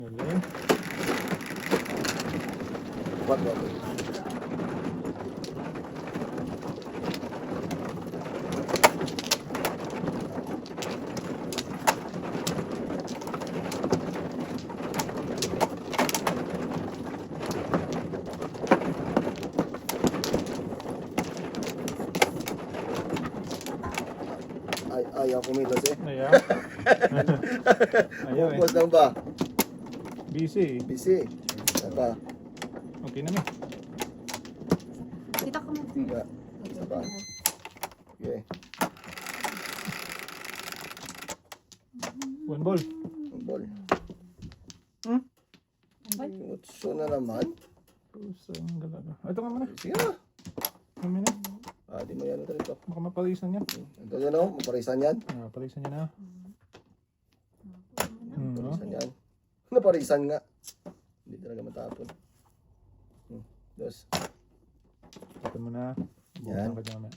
Galing. What? Ayaw kumilos eh. Ayaw. Ayaw eh. Focus lang ba? Busy. Busy. Saka. Okay naman. Kita ko mo. Tiga. Saka. Okay. One ball. Ball. Hmm? Utso na naman. Puso ang galaga. Ito nga muna. Sige na. Kami na. Di mo yan ito rito. Baka mapalisan yan. Ito yan o. Maparisan yan. Palisan niya na. Maparisan yan. Naparisan nga. Hindi talaga matapon. Dos. Ito mo na. Yan. Bukan ka dyan mamaya.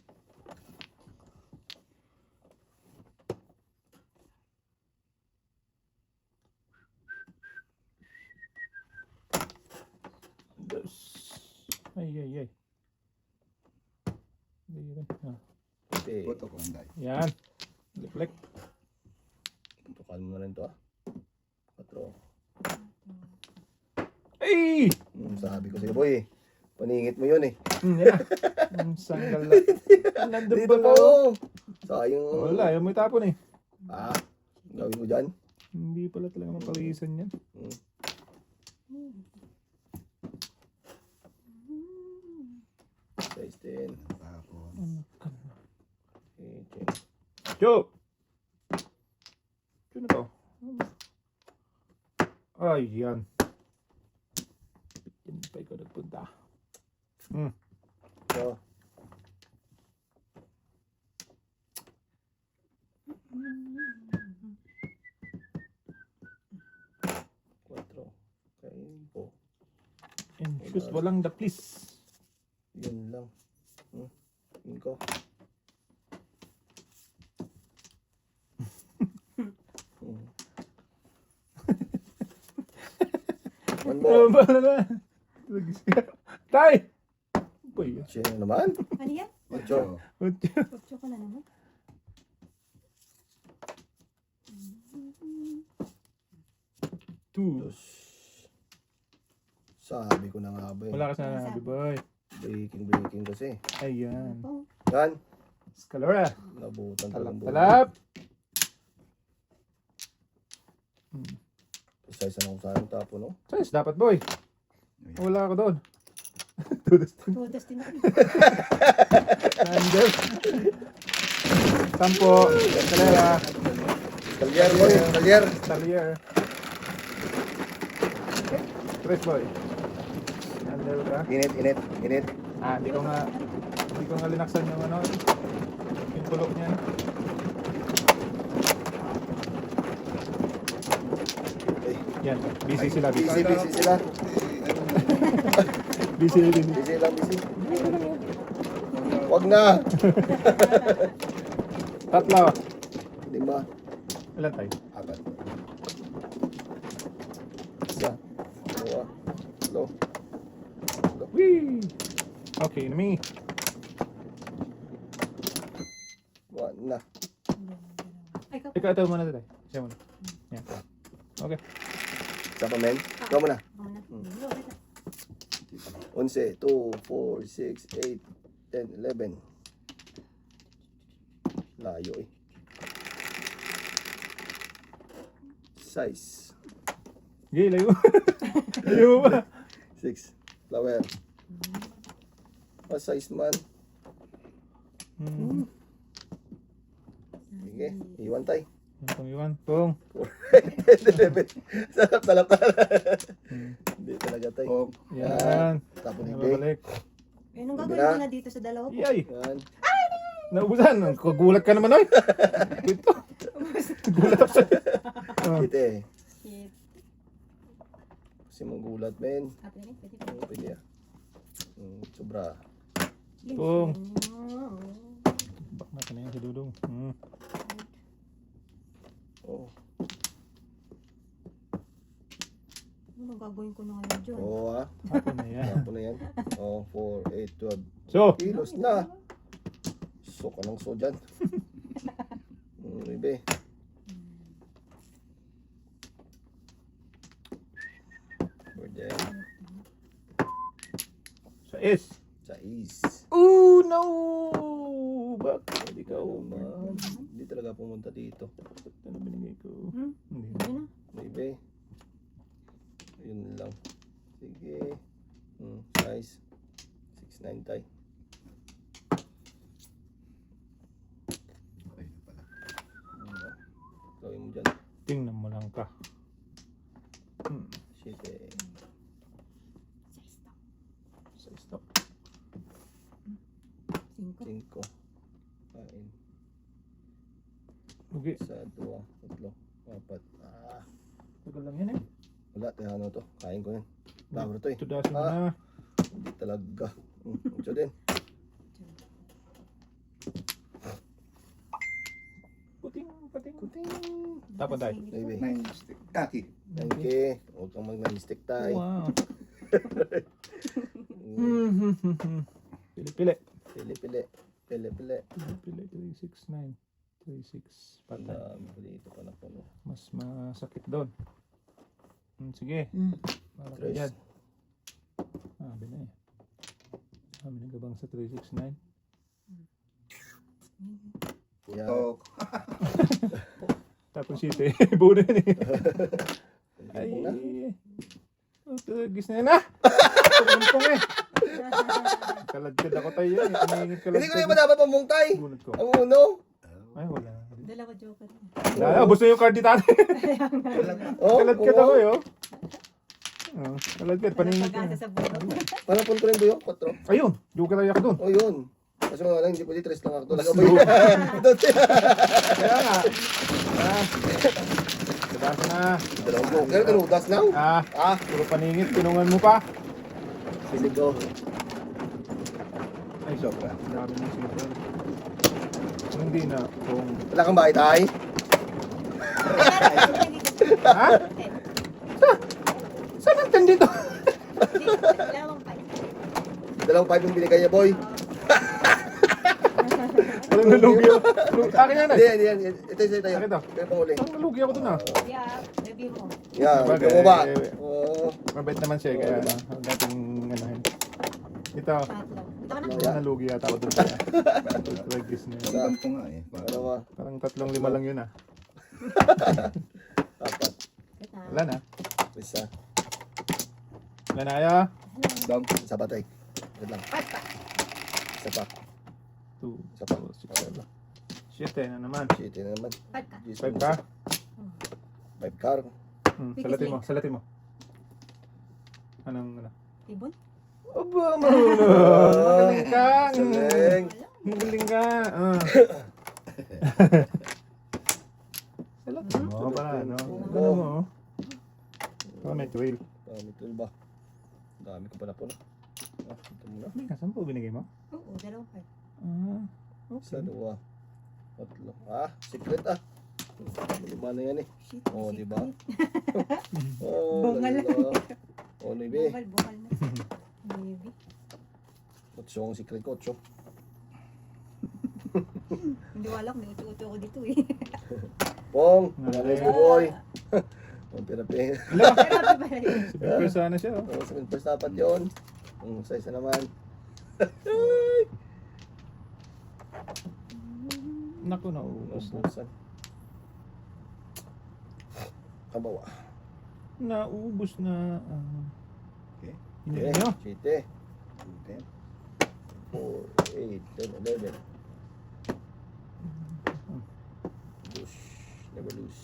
Dos. Ay. Hindi rin. Okay. Boto ko anday. Yan. Deflect. Tukan mo na rin ito ah. 4. Ay! Sabi ko sa'yo boy. Paningit mo yun eh. Yan. Ang sanggal na. Nandun Dito pala. po. Sayang. Wala. Ayaw mo itapon eh. Gawin mo dyan. Hindi pala talaga mapalisan yan. Size 10. Tapon. Joe! Sino to? Ay, yan. Yan pa ikaw nagpunta. So. Quatro. Okay po. And shoes, walang the please. Yun lang. Yun ko. One Ano more. ba na? Tay! Boy, Siya naman. Ano yan? Ocho. Otso ko na naman. Two. Dos. Sabi ko na nga ba eh. Wala ka sa nabi, boy. Breaking kasi. Ayan. Oh, Yan. Scalora. Nabutan Talap, talagang buo. talap. Size na ako sa akin tapo no. Size, dapat, boy. Wala ako doon. Tudestin. tudas din ako. Nandun. Sampo. Scalera. Talyer boy. Talyer. Tallier. Tres, boy. Nandun ka. Init. Hindi ko nga linaksan yung ano, yung tulok niya. Yan, busy sila. Busy sila. Busy. Busy lang. Wag na. Tatlo. 5. Ilan tayo? 4. Isa. 2. 3. Whee! Okay, nami. 1 na. Ay, ka. Ikaw, ito muna tayo. Siya muna. Yan. Okay. Isa pa men. Ikaw muna. Ako na. 11, 2, 4, 6, 8, 10, 11. Layo eh. Size. Sige, layo. Layo ba? 6. Flower. Size man. Sige. Iwan tay. Itong iwan. Pong. 11. Sarap talap. Hindi talaga tay. Oh, Yan. Tapos Yan, hindi. babalik. Eh, anong gagawin ko na dito sa dalawa ko? Yay! Yan. Naubusan. Kagulat ka naman, oy. Ito. Gulat ako sa'yo. Kita eh. Shit. Kasi magulat men. Ate, pwede ko. Pwede ah. Sobra. Pong. Bak na ka na yan si Dudong. Oh. Ano gagawin ko na ngayon dyan? Oo ah. Ako na yan. Ako na yan. Oh, 4, 8, 12. So, Kilos na. So ka ng so dyan. Ibe. Borden. sa is. Sa is. Oh, no! Bakit hindi ka Oo umar? man. Hindi talaga pumunta dito. Ano binigay ko? Hmm? Hindi. Yun na. Ibe. Yun lang. Sige. Size. 6'9" tayo. Gawin mo dyan. Tingnan mo lang ka. Sige. Sa stop. 5. 5. Kain. Okay. 1, 2, 3, 4. Tagal lang yan eh. Wala, ano to. Kain ko yan. Tawag to eh. Tudasin mo na. Hindi talaga. Ito din. Puting, puting. Kuting. Tapos tayo. Baby. 9 stick. Kaki. Thank you. Huwag kang mag-stick tayo. Wow. Pili-pili. Pili-pili. Pili-pili. Pili-pili. 369. 36. Patay. Dito pa na po. No? Mas masakit doon. Sige. Para ka Tres. dyan. Sabi na eh. Sabi na gabang sa 369. Yan. Putok. Tapos sito eh. Buo na yun eh. Ay. Ay. Gis na yan ah. Tumuntong eh. Kaladkad ako tayo yan eh. Kumingit Hindi ko kaladkad. na ba dapat pamungtay? Bunot ko. Ang uno. Ay wala. Dalawa joker. Wala. Ubus na yung card dito. Oh, Kaladkad ako eh oh. Oh, kaladkad. Paningit Pag-asa yun. sa bulo. Panapon ko rin ba yung 4? Ayun. Joker ay ako doon. Oh, yun. Kasi nga lang, hindi pwede 3 lang ako. Talaga ba Slow. yun? Kaya nga. Ah. Dibasan na. Dalawang joker, kanudas na. Ah. Puro paningit. Tinungan mo pa. Sige go. Ay, sobra. Grabe ng super. Hindi na kung... Wala kang bahay tay? Ha? Saan ang ten dito? Dalawang 5. Dalawang 5 yung binigay niya, boy. Walang nalugi ako. Akin yan Hindi, eh. hindi yan. Ito yung sa'yo tayo. Akin to. Kaya pang uli. Parang nalugi ako dun ah. Yeah, review mo. Yan, Bagay. ikaw mo ba? Oo. Mabait naman siya eh, kaya dating ano yun. Ito. Tatlo. Ito ka na. Yeah. Nalugi yata ako dun kaya. Lagis na yun. Alam ko nga eh. Ano ba? Parang 3-5 lang yun ah. 4. Ito. Wala na. Isa. Wala na kaya. Dog. Isa pa tay. Wait lang. Isa pa. 2, Isa pa. 4, 6, 7. Shit eh, na naman. Shit, yun naman. 5 ka? 5 car. Salatin mo, salatin mo. Anong ano? Ibon? Aba, magaling ka. Galing. Magaling ka. Salatin mo, para ano. Ano mo? Oh, may trail. Dami ito ba? Dami ko pala po na. Ito muna. Saan po binigay mo? Oo, dalawang 5. Isa, Okay. 2. 3. Secret ah. Lima na yan eh. Shit. Oo, di ba? secret. Oh, Bungal. Oh, nibi. Bungal na. Baby. 8 ang secret ko, 8. Hindi wala ko, may uto-uto ko dito eh. Pong, Galing. mo boy. Pong pira-pira. Hala, Grabe pala yun. si Big sana siya. Oh. Sa first dapat yun. Size na naman. Naku, naubos na. Ubusan. Kabawa. Naubos na. Okay. Hindi Okay, nyo. Chite. 10. 4, 8, 10, 11. Push. Never lose.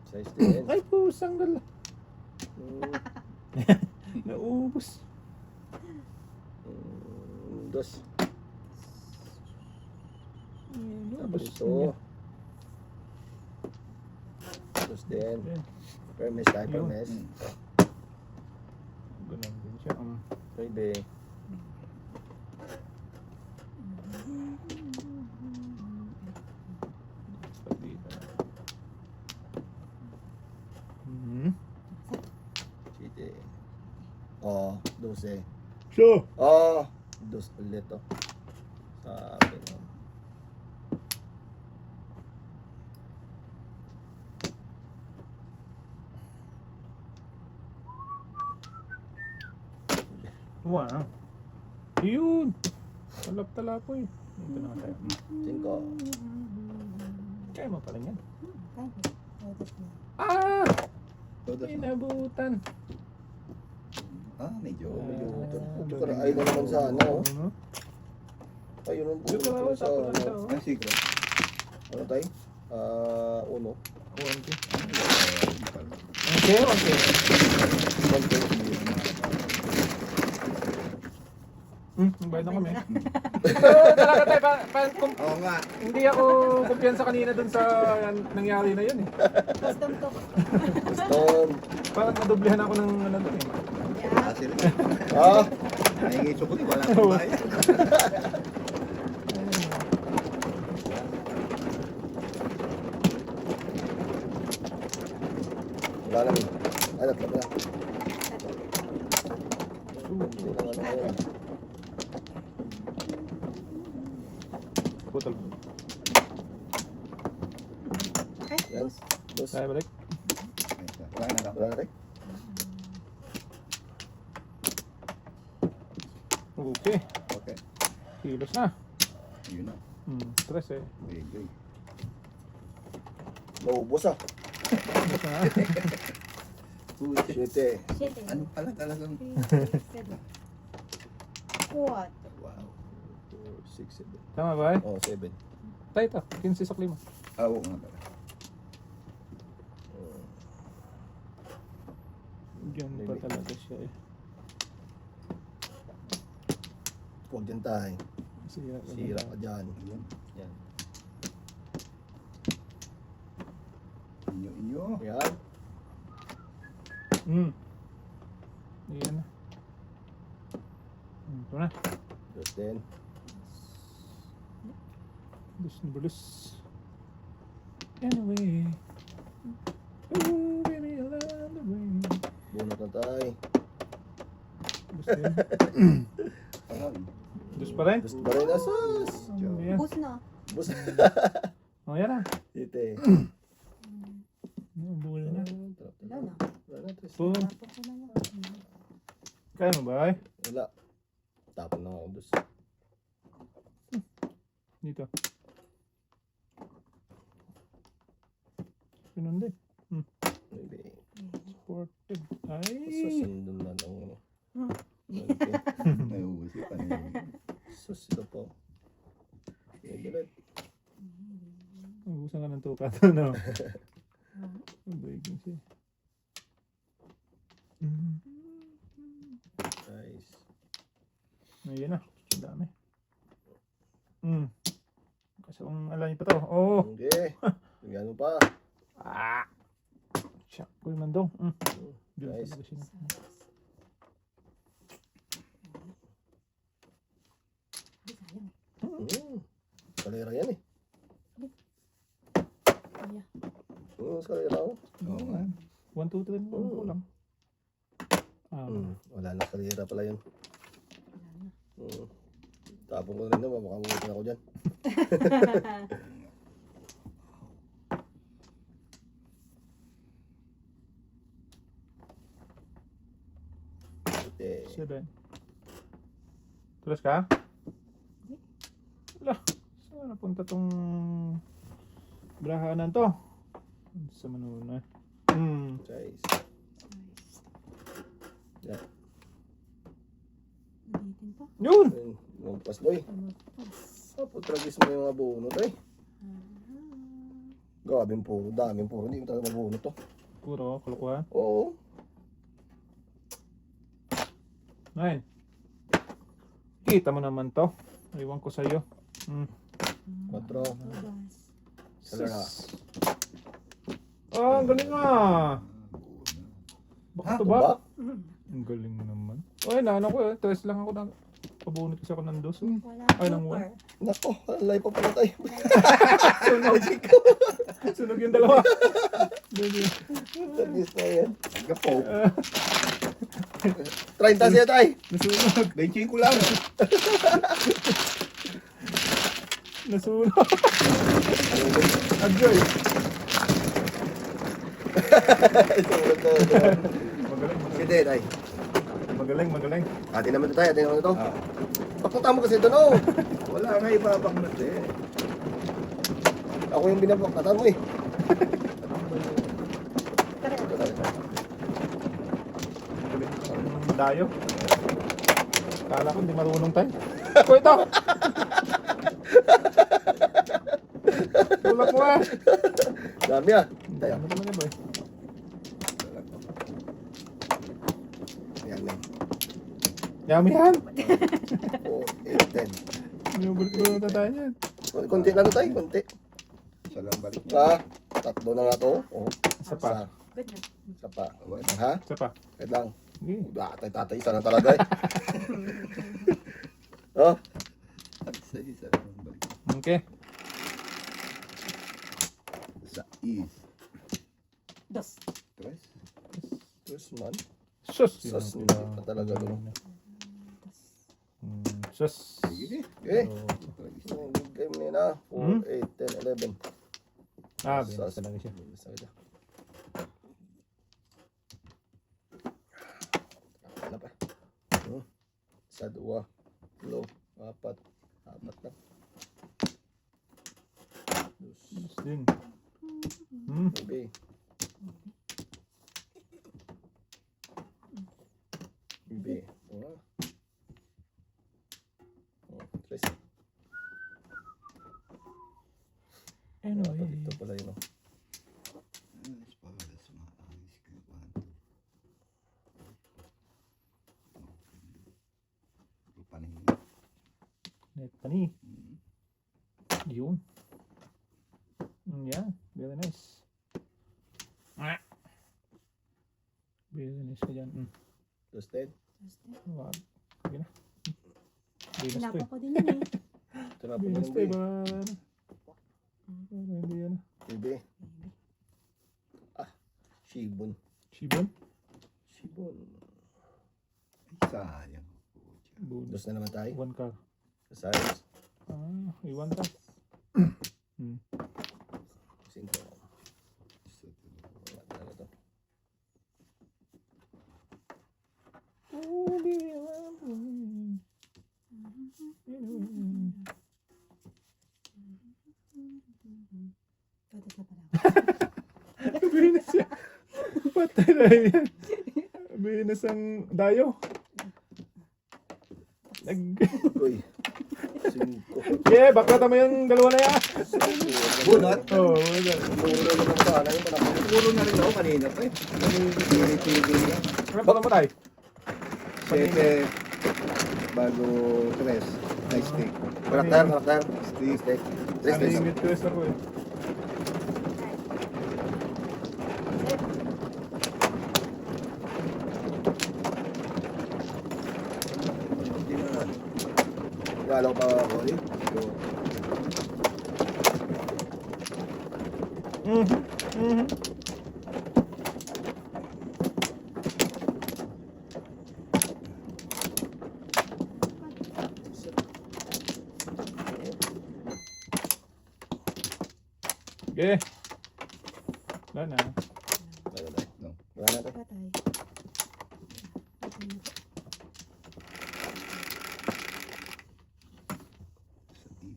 Size din. Ay, pusang gala. Mm, Naubos. Dos. Naubos Tapos na niya. ito. Dos din. Ayan. Permes tayo, Yun. permes. Ganun din siya. Pwede. Oh, 12. So, Oh, 2 ulit to. Sabi mo. wow. Yun. Talap-tala po eh. Dito na tayo. 5. Kaya mo pala yan. Ay, Ah! Todas na. Inabutan. Medyo. Ito ka na. Ayun na naman sana. Oh. Ano? Ayun ang Dito buo na sa ako sa ano. Ang secret. Ano tayo? Uno. Okay. Okay, okay. Bayad na kami. Talaga tayo, Oo nga. hindi ako kumpiyansa kanina dun sa nangyari na yun eh. custom to. Custom. Parang nadublehan ako ng ano dun eh. Yeah. Sila. Ah! Nahingi ko wala akong bayad. Wala naman. Ay, natla pala. Putol. Ay, Yan. Dos. Tayo balik. Wala na lang. Wala na rin. Okay. Okay. Kilos na. Yun na. Stress eh. Bigay. Naubos ah. Kilos na. Shit eh. shit eh. Ano pala talagang... 7. What? Wow. 4, 6, 7. Tama ba eh? Oh, 7. Tayo ito. 15 sa klima. Oo nga pala. Diyan pa talaga siya eh. Huwag dyan tayo. Sira. Sira ka dyan. Yun. Yan. Inyo. Yan. Iyan na. Ito na. Dos din. Bulus na bulus. Anyway. Oh, baby, I love the way. Bunot na tayo. Bulus din. Bulus pa rin? Dos pa rin asas. Ano yan? Bus na. Bus. Oh, yan na. Dito eh. Bula na. Wala na. Wala na, Tris. Boom. Tapos ko na lang. Kaya mo ba eh? Wala. Tapon na ako dos. Dito. Ganun din. Hindi. Supported. Ay! Sasundon na ng ano. Naiubusi pa na yun. Sus, ito po. Bibilit. Ubusan ka ng tuka. No? Ang baiging siya. Nice. Ayan na. Ang dami. Kasi kung alam niyo pa to. Oh! Okay. Gano pa. Ah! Siya. Kuy mandong. Nice. Talaga siya. Kalera yan eh. Yeah. Kalera ako. Oo nga. 1, 2, 3. Kulang. Wala na kalera pala yun. Tapon ko rin na, makamutin ako dyan. Okay. Siya din. Tulas ka? Wala. Saan napunta tong brahanan to? Sa manuna. Nice. Yeah. Ulitin pa. Yun! Yung pasboy. Tragis mo yung mga bunot eh. Gabing puro, daming puro. Hindi mo talaga mabunot to. Puro, kulukuhan. Oo. 9. Kita mo naman to. Iwan ko sa'yo. 4. Kalera. Oh, ang galing ah! Baka to ba? Tuba. Ang galing naman. Ay, naano ko eh. Tres lang ako na. Pabunot kasi ako ng dos. Wala. Ay, nang Super. Nako, alay pa pala tayo. Sunog yung dalawa. Tragis na yan. Gapo. 30 siya tayo. Nasunog. 25 lang. Nasunog. Agay. Sumunod na. Magaling, Sige, tayo. magaling, magaling. Atin naman ito tayo, atin naman ito. Ah, Papunta mo kasi ito, no? wala nga ibabaknat eh. Ako yung binabakatan mo eh. Tara. Ito tayo. Magaling. Ang dayo. Kala ko hindi marunong tayo. Ako ito. Tulak mo ah. Dami ah. Tayo. Ano talaga ba eh? Ayan na. Yummy yan. 4, 8, 10. Binubalik ko na tayo yan. Konti lang tayo, konti. Isa lang balik. Tatlo na nga to. Oh. Isa pa. Good na. Isa pa. Ha? Isa pa. Wait lang. Sige. Tatay, isa na talaga eh. Oh. Isa lang balik. Okay. Sa is. Dos. Tres. First man. Sus. Sus, hindi pa talaga doon. Sus. Sige. Okay. So, Game na yun ah. 4, 8, 10, 11. binasa lang siya. Ano pa? Isa, dua, lo, apat. Apat na. Sus din. Okay. B. Tres. Anyway. Ito pala yun. Alis pa. Alis ma. Alis ka. Paning. Net pani. Yun. Yeah. Very nice. Very nice ka dyan. Toasted. Wag. Sige na. Binas to Hinapa eh. ko din yun eh. Ito na po Binas yung to eh. B. Para hindi yan. B. Shibon. Shibon? Shibon. Sayang. Bonus. Dos na naman tayo. One car. Sayos. Iwan ka. Cinco. Isa to. Wala talaga to. Todos na pala. Binas siya. Patay na yan. Binas ang dayo. Uy. Cinco. Yeah, baklatan mo yung dalawa na yan. Bunot. Oo, wala. Puro na naman sana yung panahon. Puro na rin ako kanina pa eh. Pili-pili lang. Baklatan mo tayo. 7 bago 3. Nice steak. Karakter. Steak. Steak. Tres, tres. Unlimited twist ako eh. Hindi na. Galaw pa ako eh. Okay. Wala na. Wala na. No. Wala na to. Patay.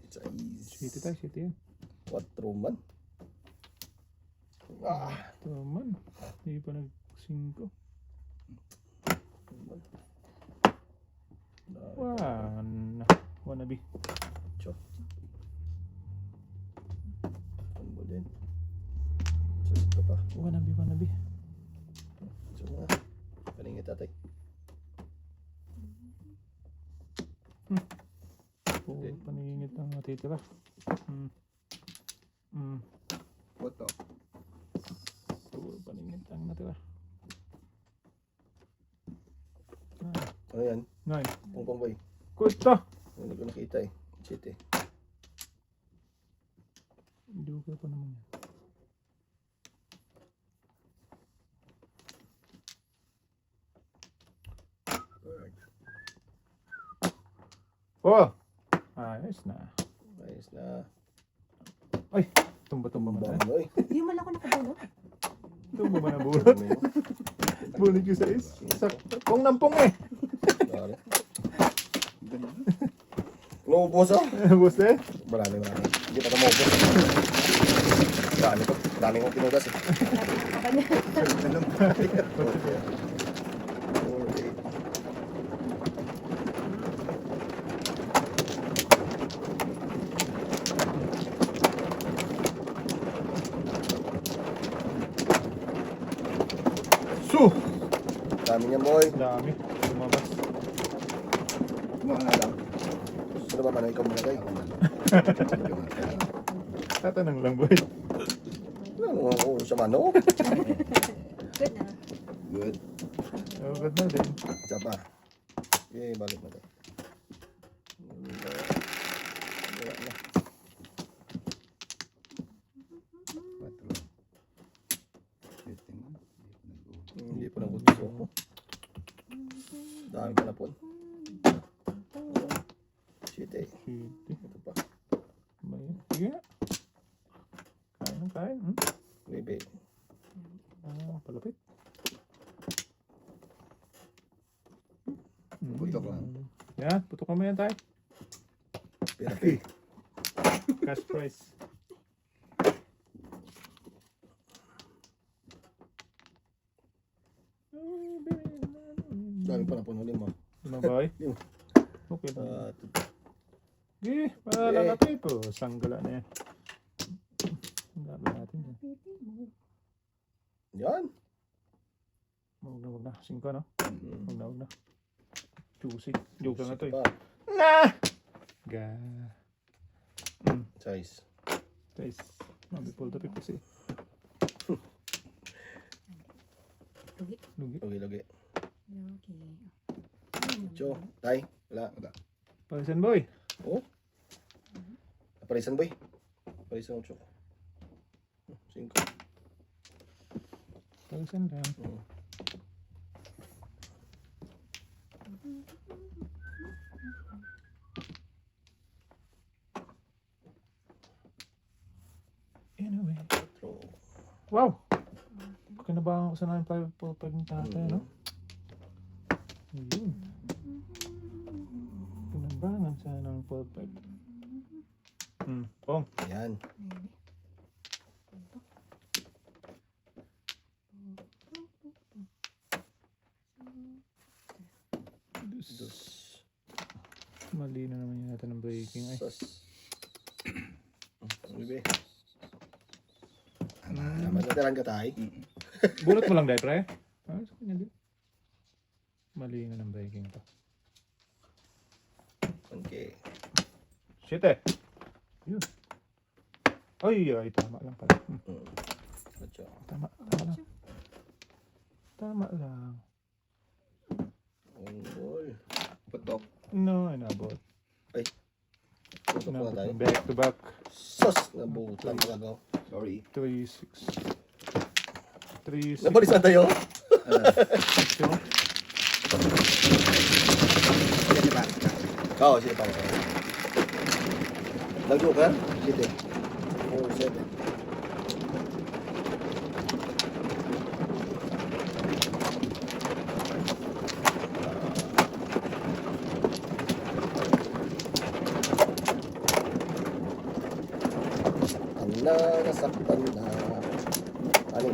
Sa is. City tayo, city yan. 4 man. Ito man. Hindi pa nag-5. One. Wannabe. Ano mo din? So, ito pa. Wannabe. So, paningit tatay. Puro paningit ang matitira. What to? Puro paningit ang natira. Ano yan? Nine. Pongpong boy. Kuta! Hindi ko nakita eh. Shit eh. Hindi ko pa naman yan. Oh! Ayos na. Ayos na. Tumba-tumba ba na? Banoy. Hindi man ako nakabulot. Tumba ba na bunot? Bunot yung sa is. Pong nampong eh. Inuubos ah. Boss eh? Marami. Hindi pa ito maubos. Dami kong pinugas eh. Aba niya. Su! Dami niya boy. Dami. Lumabas. Mga nga lang. Sino ba Manoy? Ikaw muna tayo. Ako man. Tatanong lang boy. Ano ako sa Mano? Good na. Good. Oh, good na din. Isa pa. Okay, balik na tayo. Wala na. 4. 15 man. Hindi pa nagutos ako. Dami pa na po. Shit eh. Sige. Ito pa. Sige nga. Kain ng kain. Baby. Palapit. Putok lang. Yan, putok naman yan tayo. Pira. Cash price. Dami pa na po. Huli mo. Lima ba eh? Lima. Okay lang. Uh, Para natin po. Sanggala na yan. Sanggala natin yan. yan. Huwag na. 5 no? Huwag na. Juicy. Joke lang na to eh. Pa. Nah! Ga. Size. Guys. Mabipol tapik kasi. Lugi. Lagi. Okay. Cho. Tay. Wala. Palisan boy. Oh. Parisan boy. Parisan ko. 5. Palisan lang. Anyway. Wow! Kinabahan ko sa namin pag ng tatay, no? Ayun. Kinabahan sa ng pag. Pong. Yan. Dos. Mali na naman yata ng breaking ay. Sas. Bibi. Magdadalan ka tayo. Bulot mo lang dahil, pre. Sa kanya din. Mali na ng breaking to. Okay. Shit eh. Yun. Ay, tama lang pala. Ocho. Tama lang. Tama lang. Ongol. Putok. No, inabot. Tutok na tayo. Back to back. Sos! Nabutan talaga. Sorry. 3-6. 3-6. Napalisan tayo? Oo, sige pa. Nag-joker? Sige. 4-7. Nasaktan na. Ano?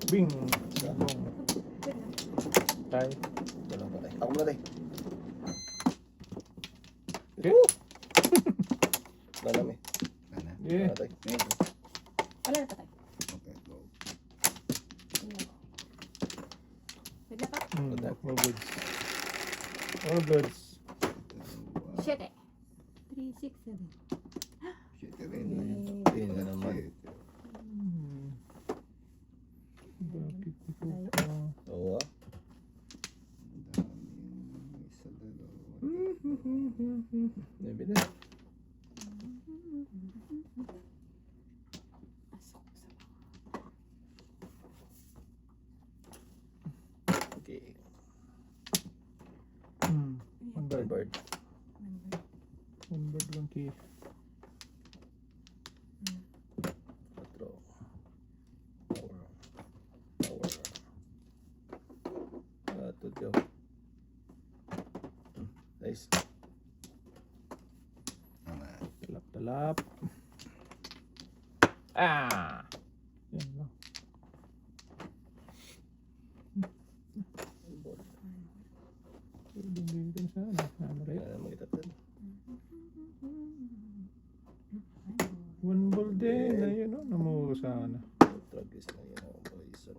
Bing. Bong. Tay. Dalawa pa tayo. Ako muna tayo. Okay. Lalam eh. Nana. Yeah. Wala tayo. Wala na patay. Okay, go. Wala pa. All goods. All goods. Shit eh. 3, 6, 7. Shit, rin. Hindi na naman. Shit. Bakit ito pa? Oo ah. Isa, dalawa. Nabi na. 20. 4. Power. Power. Tuyo. Nice. Aman. Talap. Ah! Yan lang. Dito sa ano? Ano rin? One ball din. Ayun o. Namuha sana. Tragis na yan. Boys.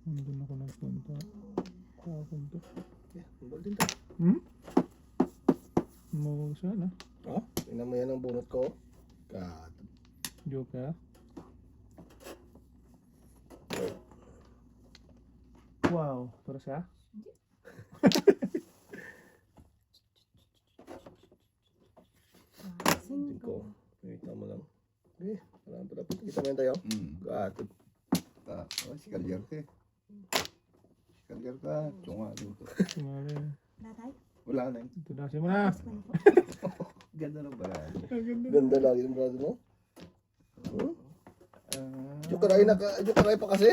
Nandun ako nagpunta. Kapunta. One ball din tayo. Namuha sana. Oh, tingnan mo yan ang bunot ko. God. Joke ha? Wow. Para siya? Cinco. Kita mo lang. Okay. Parang pala. Kita mo yan tayo. God. Oh, si Kalyar ka eh. Si Kalyar ka. Tunga dito. Tumali. Datay. Wala na yun. Ito na siya mo na. Ganda na ba? Ganda lagi yung brother mo. Jukaray pa kasi.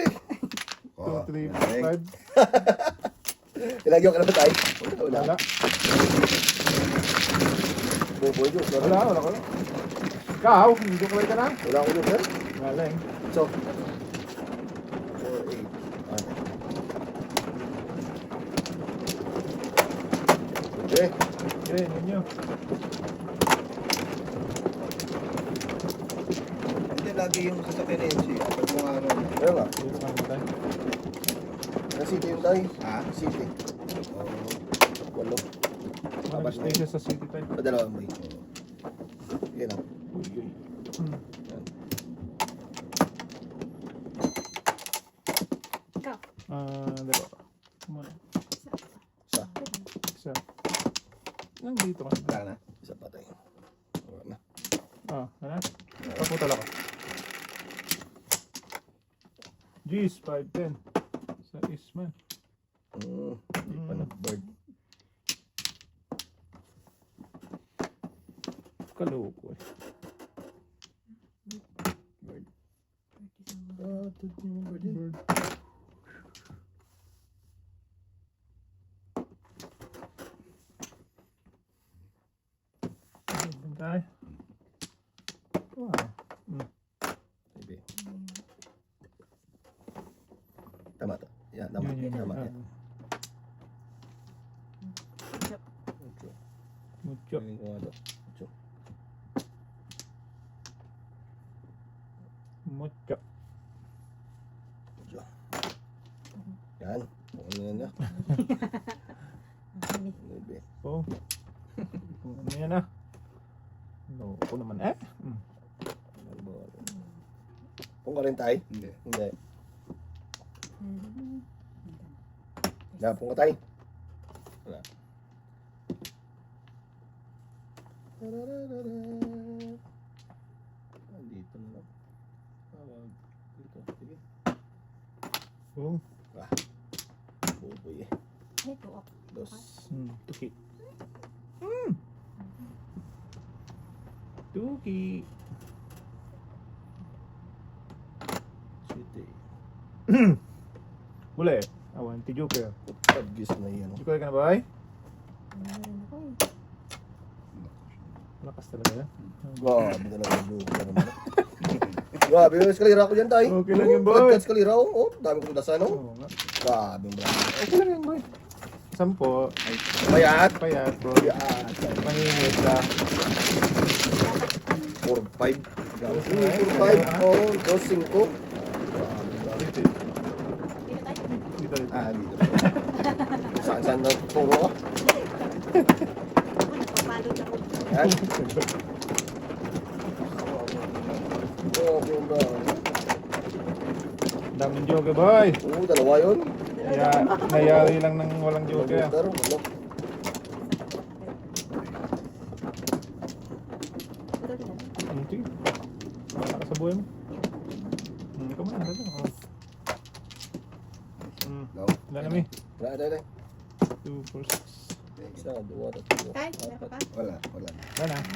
2, 3, 5. Ilagyan ka na ba tayo? Wala. Wala. Boboy joke. Wala ko. Ikaw, hindi ko ka na. Wala ako joke. Galing. So. 4, 8. Okay. Okay, ninyo. Hindi lagi yung sasakyan ni NC. Pag mga ano. Kaya nga. Dito ka naman tayo. City yung tayo. Ha? City. Walo. Mag-stay siya sa city tayo. Padalawa mo eh. Yan o. Ikaw. Dalawa. Muna. Isa. Isa. Nandito ka na. Wala na. Isa pa tayo. Wala na. Ano? Paputal ako. Jeez, 5-10. Sa Isman. Hindi pa nag-bird. Kaloko eh. Bird. Ito yung bird yun. Bird. Bantay. Wow. Maybe. Tama to. Yan, tama. Tama. Yan. Ocho. Mucho. Galing ko nga to. Ocho. Mucho. Ocho. Yan. Ano yan na? Maybe. Oh. Ano yan ah? Loko naman eh. Kung ka rin tayo? Hindi. Hindi. Napong ka tayo? Wala. Dito na lang. Dito. Sige. Oh. Buboy eh. Ito. Dos. Tuki. Tuki. City. Boleh. Awan, ti Joker. Pagis na yan. Joker ka na ba ay? Meron ako eh. Lakas talaga yan. Grabe talaga yung joke naman. Grabe yung eskalera ko dyan tayo. Okay lang yun, boy. Pagkat eskalera ko. Oh, dami ko dasan oh. Oo nga. Grabe yung brother. Okay lang yan boy. 10. Payat. Payat boy. Payat. Manginit ka. 4-5. Grabe. 4-5. Oh, 2-5. Dito. Dito. Ah, dito. Saan na turo ka? Nagpapalod ako. Yan. Grabe yung brother. Daming Joker boy. Oo, dalawa yun. Kaya nayari lang ng walang Joker. Pero, ano? Sige. Baka ka sa buhay mo. Ikaw mo na. Daw. Wala na mi. Wala, dali. 2, 4, 6. Isa, 2, 3, Tay, meron ka pa? Wala. Wala. Wala na.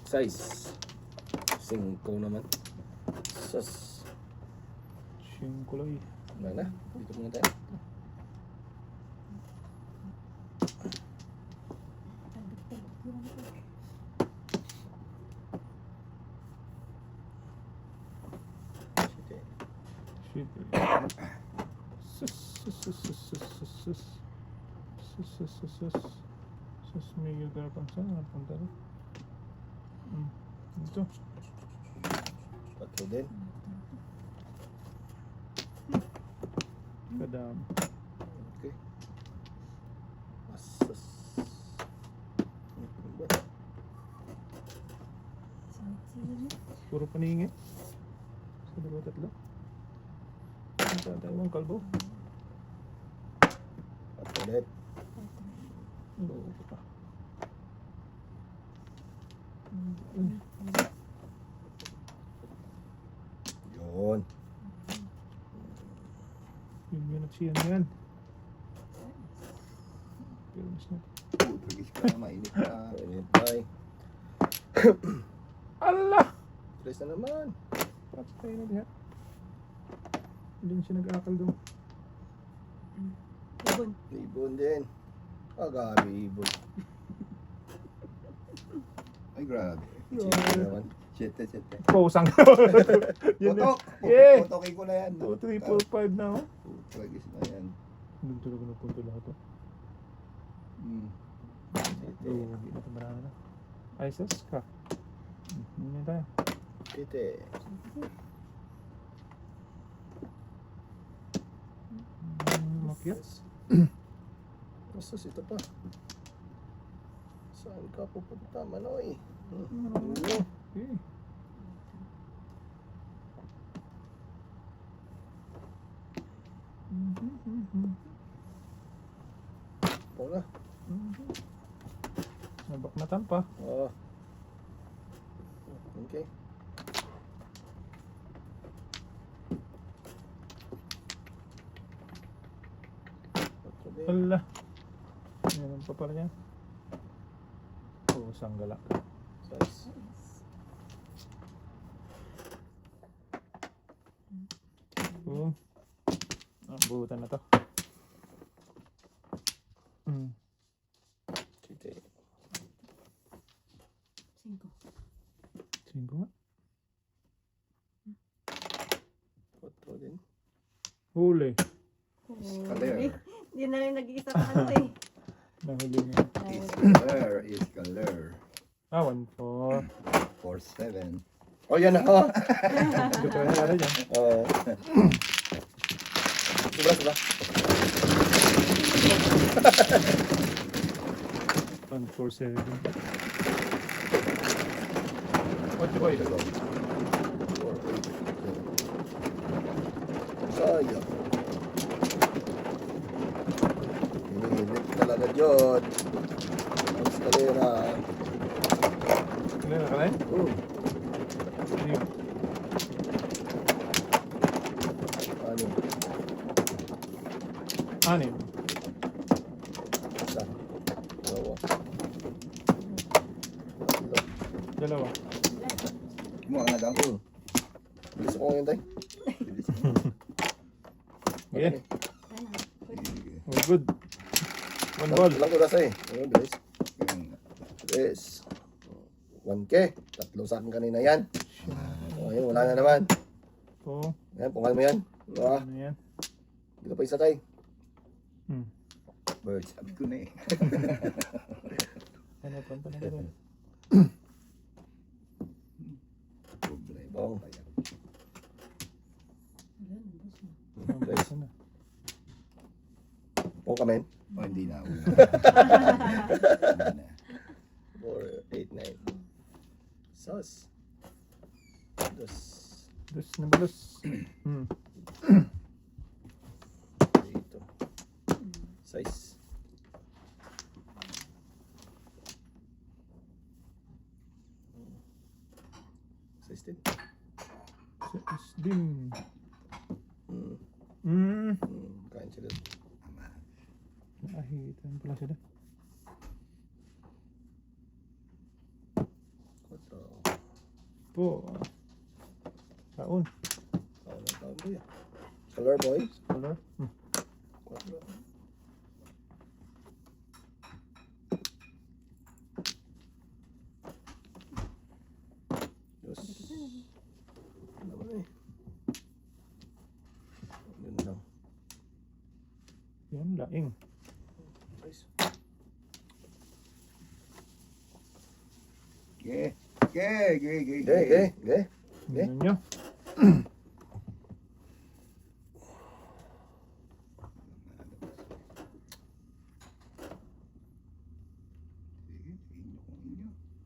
Size. 5 naman. Sus. 5 lang eh. Wala na. Dito muna tayo. Sige. Shit. Sus, sus, sus, sus, sus, sus, sus. Sus, sus, sus, sus. Sus, Miguel Garapang saan napunta rin? Ito. 4 din. Kadami. Okay. Sus. Puro paningi. Sa 2, 3. Ang tatay mong kalbo. 4 ulit. Oo pa. Yun. Yun at siyan yan. Pero mas na. Tragis ka na, mainit ka. Init tayo. Allah! Stress na naman. Patay na diha. Hindi siya nag-akal doon. Ibon. Ibon din. Gabi ibon. Ay, grabe. Sino naman? 7. Pausang. Yun na. Putok! Yeah. Putokin ko na yan. 2, 3, 4, 5 na ako. Tragis na yan. Doon talaga napunta lahat to. Oo, hindi na ito marami na. Ay, sus ka. Hindi tayo. Tite. Makyat. Asus, ito pa. Saan ka pupunta, Manoy? Okay. Wala. Nabak na tampa. Oo. Okay. Hala. Meron pa pala yan. Oo, sanggala ka. Size. Oo. Buhutan na to. Tite. 5. 5 nga. 4 din. Huli. Iskaler. Hindi na rin nag-iisa pa ano eh. Nahuli nga. Iskaler. 1, 4. 4-7. Oh, yan ako. Ito na yara dyan. Oo. Sobra. 1, 4, 7. What the boy? Sayang. Hinihinip talaga dyan. Ang eskalera. Kailan na ka na Hmm. Ano yun? Ano? 6. Isa. Dalawa. Tatlo. 2. Kumuha ka na daw. Bilis ako ngayon, tay. Yeah. Ano? Oh, good. 1 ball. Lang ko nasa eh. Ayun, bilis. Ayun. Bilis. 1K. 3 sa akin kanina yan. Ayun, wala na naman. Oo. Ayan, pungal mo yan. Diba? Ano yan? Dito pa isa, tay. Bird, sabi ko na eh. Ano pa na rin? Problema. Oo. Ang bilis na. Pong kamen. Oh, hindi na. Una. 4, 8, 9. Sus. Dos. Dus na balos. Dito. Size. Size din. Din. Kain sila. Naahitan pala sila. po. Taon. Taon na taon boy. Color boy. Color. 4. Yes. Ano naman eh. Yun lang. Yan, laing. Nice. Ge. Okay. Ganyan nyo.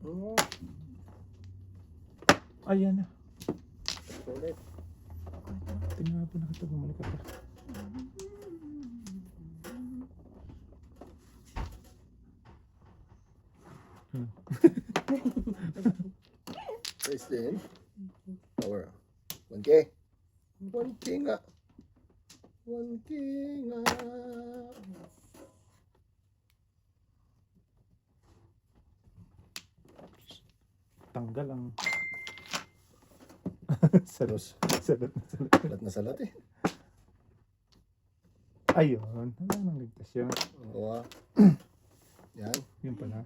Oh, Ayan na. ulit. Tingnan po nakita bumalik ako. Nice din. Power. 1K. 1K nga. 1K nga. Tanggal ang Salos. salat. Salat na salat eh. Ayun. Wala nang ligtas yun. Oo. Yan. Yun pala.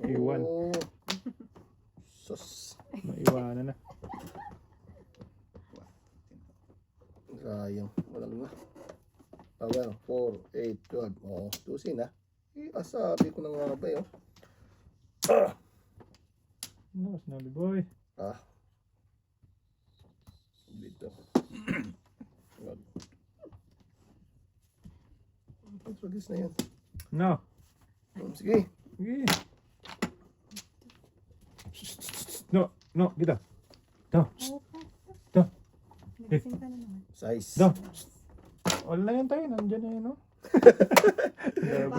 Iwan. Oh. Sus. Maiwanan na. Sayang. Walang nga. Power. 4, 8, 12. Oo. Tusin na. Sabi ko na nga ba yun. Ano, sinabi boy? Dito. Wag. Pag-release na yan. No. Sige. Sige. No, kita. No. No. Nagising ka na naman. Size. No. Wala na yan tayo. Nandyan na yun, no?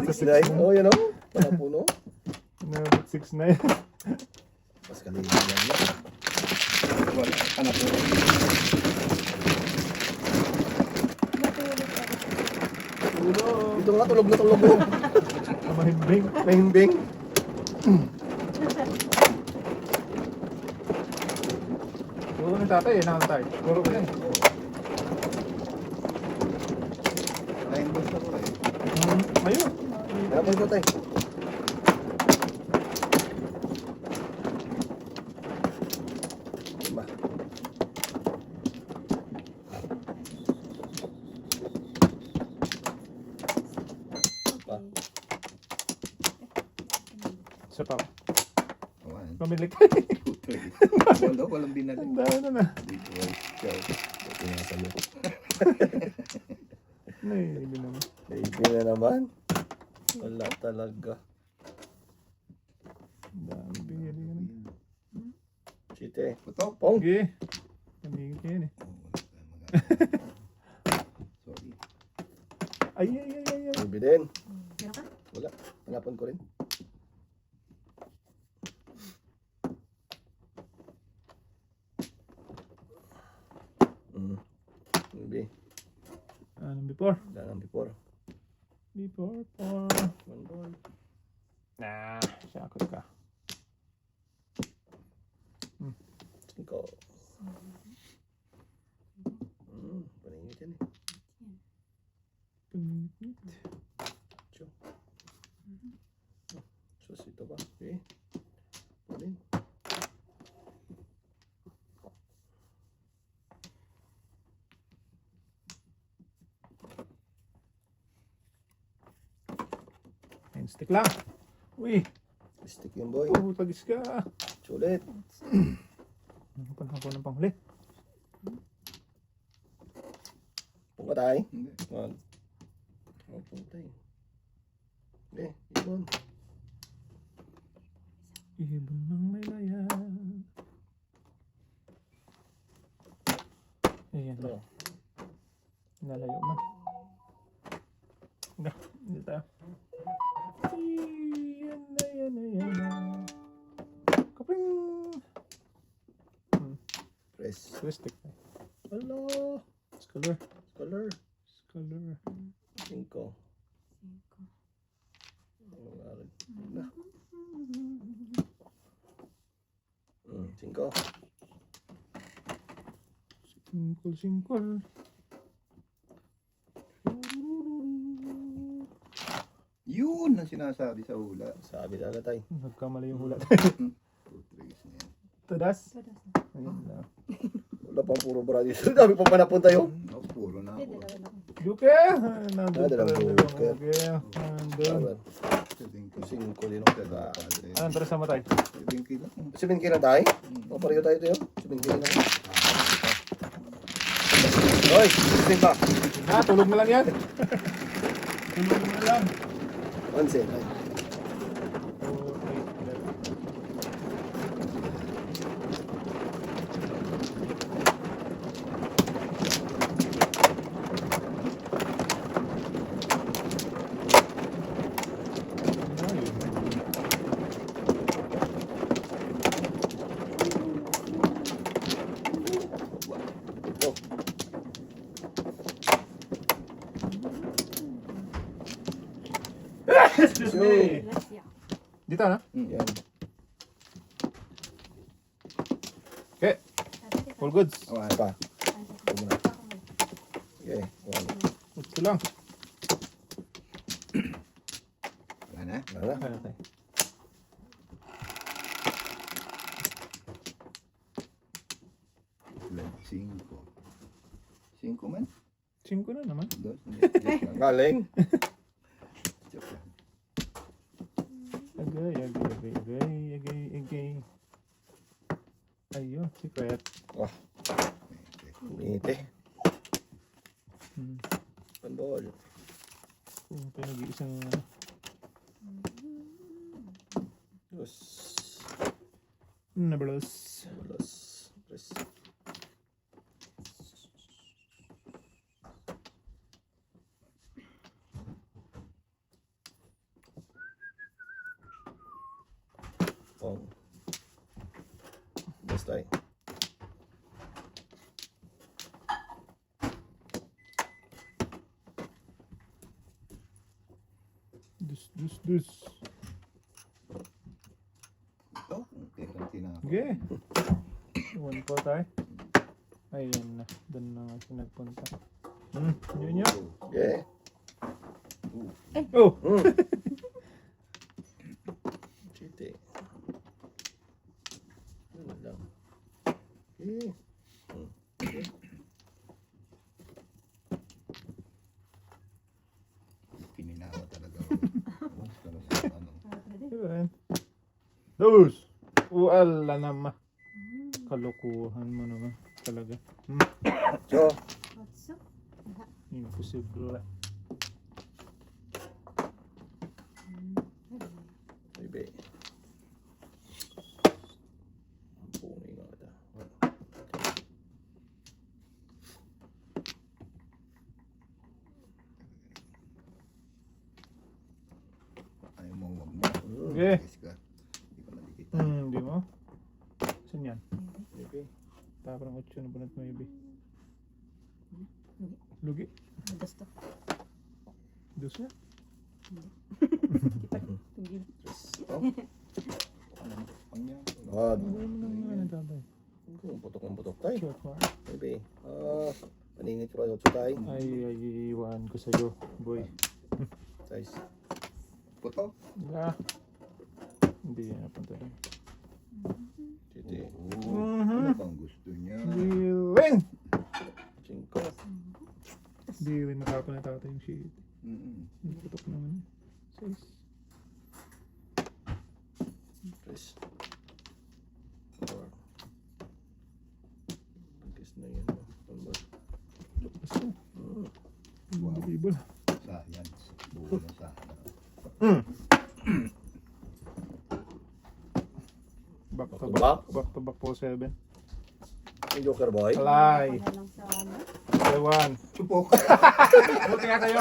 Six nine. Oh, yan o. Panapuno. Nabot 6 na yan. Mas kalina lang na. Wala. Anak ko. Natulog ako. Ito nga, tulog na tulog mo. Mahimbing. Mahimbing. Puro ni tatay eh. Nakantay. Puro ko yan. Line boss ako eh. Ayun. Hanapan ko tayo. Ba? Ba? Isa pa. Awan. Pamilik. Wala, walang binalik. Ang dami na na. Dito ay ciao. Ito nga sa'yo. Naiibi naman. Baby na naman. Wala talaga. Ang dami bigyan ka na. Chite. Putok. Pong. Sige. Pamigil ka yan eh. Sorry. Ay. Baby din. Meron ka? Wala. Hanapan ko rin. Baby. Anong before? Wala nang before. Before. One ball. Nah, sakot ka. Cinco. Paningit yan eh. Pangit. Cho. Sus, ito ba? Okay. Pwede. Ayun, stick lang. Uy, Stick yung boy. tagis ka. Sulit. Nakupan ako ng panghuli. Punga tayo. Hindi. Wag. Wag punga tayo. Okay, ibon. Ibon ng may layan. Ayan. Ito. Nalayo man. Hindi tayo. Yan. Kapring! Press. Twistic. Hello. Scholar. Color. Cinco. Na. Cinco. Singkol. Yun ang sinasabi sa hula. Sabi na tayo. Nagkamali yung hula. Putragis na yan. Tadas. Tadas. Ayun na. Wala pang puro brady. Dami pa napunta yun. Puro na Hindi, ako. dalawa lang. Duke! Nandun dalawang pala, Duke. Duke. Nandun. Cinco din. Anong tres na matay? 7 kilo. 7 kilo tayo? O pareho tayo tayo. 7 kilo na. Hoy, 7 pa. Tulog na lang yan. Tulog na lang. 11. Ay. 8. Last year. Dito na? Yan. Okay. All goods. Awan pa. Ito muna. Okay. One. Ito lang. Wala na? Wala. Ano tayo? Ilan? 5. 5 man? 5 na naman. Dos. Galing. Joke lang. Agay. Ayun, secret. Ite. Hmm. Pandol. Kung pinag-iisang Dos. nabalos. Dos. Tres. Pong. Basta eh. Dus. Ito, kailan tinapos. Okay. One po tayo. Ayun na. Doon na nga siya nagpunta. Yun. Yeah. Oh! Chite. Ano lang. Okay. Pininawa talaga ako. Pero sa ano. Yun. Dus! Uala naman. Kalukuhan mo naman. Talaga. So, What's up? Imposible. baby. Puning nga ito. Ayaw mo wag mo. Okay. Yes ka. Hindi ko nadikit. Di mo? Saan yan? Baby. Parang 8 na bunot mo, Ibi. Lugi. Madas to. Dus na. Tunggil. Pang yan. God. Ano mo nang mga nagtatay? Ang putok tayo. Short mo. Baby. Paningit ko sa tayo. Ay, iiwan ko sa'yo, boy. Size. Puto. Hindi yan napunta doon. Chite. Ano pang gusto niya? Diwin! Cinco. Di rin nakapanatata yung shit. Mm-mm. Putok naman. 6. Tres. Four. Pagkis na yan. Pambal. Basta. Unbelievable. Science. Buo na sa Back to Back to back. back? Back to back po 7. Yung Joker boy. Alay. Wala lang sa ano. 1. Supok. Buti nga tayo.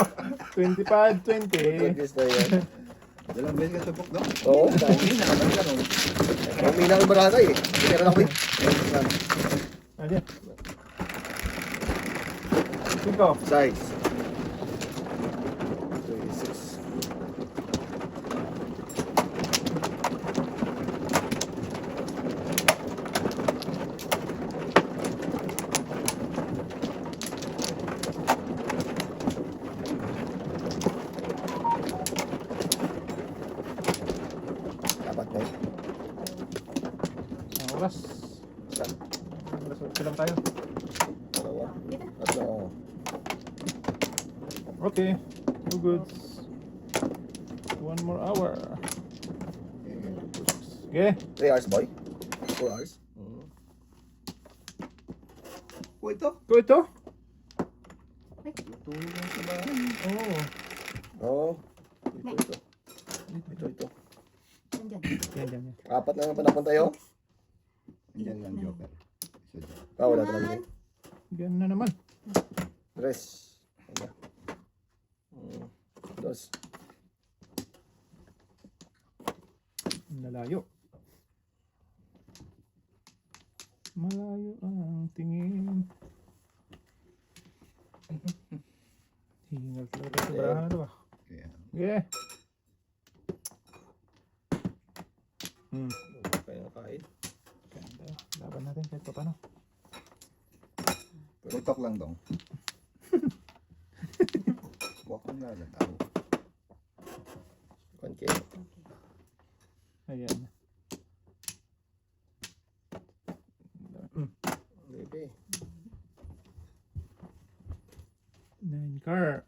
25, 20. Pagkis na yan. Dalang beses ka supok daw. Oo. Hindi nakabalik ka no. Ang minang barangay eh. Meron ako eh. Ano yan? 5. Size. 26. Okay. No goods. 1 more hour. Okay. 3 hours, boy. 4 hours. Oh, ito. Ko ito? Tutulog lang sa bahay. Oo. Oo. Ito. Ito. Nandyan. Yan, yan, yan. 4 na naman napunta tayo. Yan lang, Joker. Isa dyan. Wala talaga. Yan na naman. 3. Ano? 2. Nalayo. Malayo ang tingin. Hingal talaga sa barahan na to ah. Kaya, Yeah. Kaya kain. Ganda. Laban natin kahit pa paano. tutok lang dong. Huwag kang lalataw. 1K. Ayan. Baby. 9 car.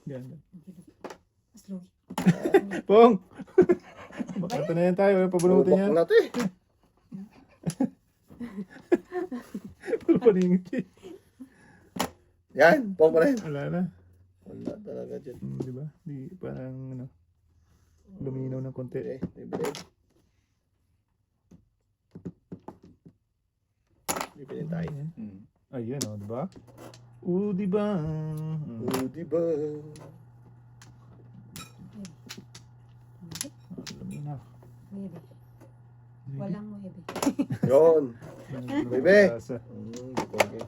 Ganda. Slow. Pong! Baka na yan tayo. Pabunutin Lubak yan. natin. Paningit eh. Yan. Pong pa rin. Wala na. Wala talaga dyan. Di ba? Di parang ano. Luminaw ng konti. Okay. Bibilin. Bibilin tayo. Ayan o, di ba? Di ba? Diba? Luminaw. Maybe. Walang maybe. Yun. Bebe. Lasa. Okay.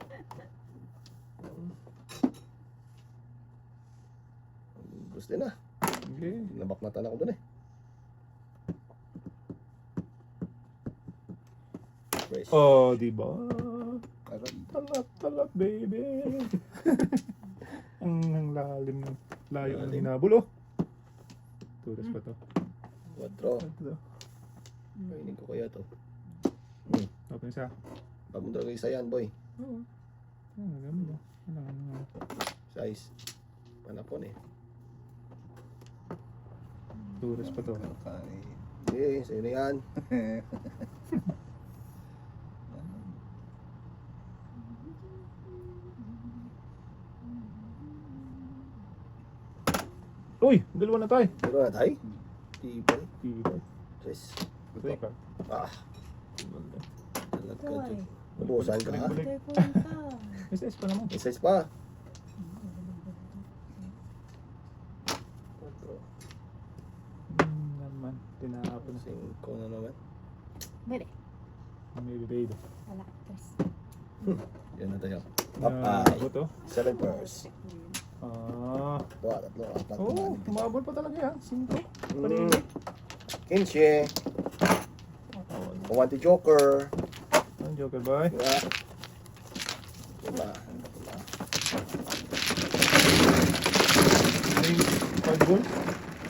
Gusto na. Okay. Nabaknatan ako dun eh. Fresh. Oh, di ba? Aray. Talat, baby. ang lalim, layo ng hinabulo. Tulas pa to. 4. Ito. Kainin ko kaya to. Open isa. Pamunta kayo isa yan, boy. Oo. Ganda. Ano. Size. Panapon eh. Tulas pa to. Kakain. Sige, sa'yo na yan. Uy! Dalawa na tayo. Pero na tayo. Ibay. Ibay. Yes. Tuloy ka. Ah. Talag ka Ito dyan. ay. Ubusan ka ha. Balik. Ito punta. SS pa naman. Size pa. 4. Naman. Tinapon na. 5 na naman. Maybe. Maybe baby. Wala. Tres. Yan na tayo. Ako to. 7 pairs. Ah. 2, 3, 4, 5. Oo. Umabol pa talaga yan. 5. Mm. Paligid. 15. Kawanti Joker. Ang Joker boy. Diba? Diba? Ay, 5 gold.